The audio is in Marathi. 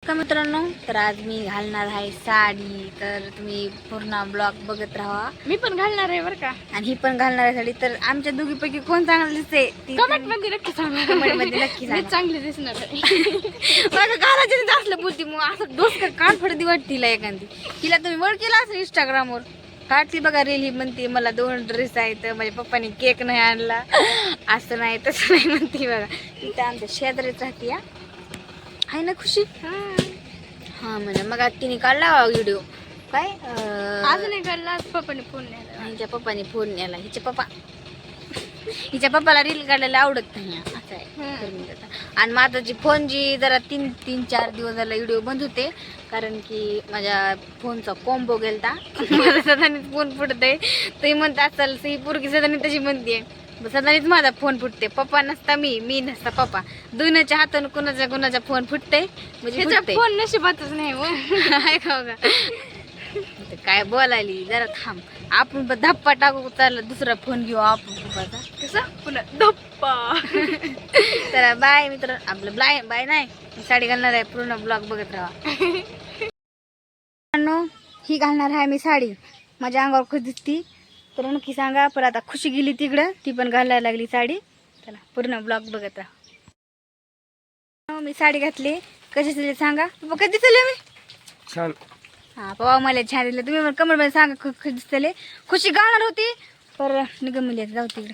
का मित्रांनो, तर आज मी घालणार आहे साडी. तर तुम्ही पूर्ण ब्लॉग बघत राहा. मी पण घालणार आहे बरं का. आणि ही पण घालणार आहे साडी. तर आमच्या दोघीपैकी कोण चांगलं दिसते ती कमेंट मध्ये नक्की सांगा. कमेंट मध्ये नक्की मी सांगा. चांगली दिसणार आहे. माझं घालायचं असलं बोलती मग असं डोसकं कान फडदी वाटते तिला एखादी. तिला तुम्ही वळ केला असेल इंस्टाग्रामवर. काढती बघा रील. ही म्हणते मला 2 ड्रेस आहेत, माझ्या पप्पानी केक नाही आणला, असं नाही तसं नाही म्हणते बघा. तिथं आमच्या शेजारीच राहते आहे ना खुशी. हा म्हणा मग आज तिने काढला व्हिडिओ. काय अजून एक घालला पप्पाने फोन नेला. हिच्या पप्पाने फोन नेला. हिच्या पप्पाला रील काढायला आवडत नाही असं आहे. आणि माझा फोन जी जरा 3-4 दिवस झाला व्हिडिओ बंद होते, कारण की माझ्या फोनचा कॉम्बो गेलता. माझा सदानीच फोन फुटतंय. तरी म्हणत असाल ही पोरगी सदानी तशी म्हणते. सदानीच माझा फोन फुटते. पप्पा नसता मी नसता पप्पा, दोन्हीच्या हाताने कुणाचा फोन फुटते. म्हणजे फोन नशिबातच नाही हो. आहे का बघा. काय बोलायली जरा थांब. आपण धप्पा टाकू चालला दुसरा फोन घेऊ आपण पप्पाचा. कसं पुन्हा धप्पा. तर बाय मित्र. आपलं बाय नाही, साडी घालणार आहे. पूर्ण ब्लॉग बघत राहा. ही घालणार आहे मी साडी. माझ्या अंगावर खुश दिसती तर नक्की सांगा. पण आता खुशी गेली तिकडं, ती पण घालायला लागली साडी. चला पूर्ण ब्लॉग बघत राहा. मी साडी घातली. कशी दिसली सांगा. पप्पा कधी दिसले मी छान. हा पप्पा मला छान दिलं. तुम्ही कमेंट मध्ये सांगा कशी दिसले. खुशी घालणार होती पर निगम जाऊ तिकडे.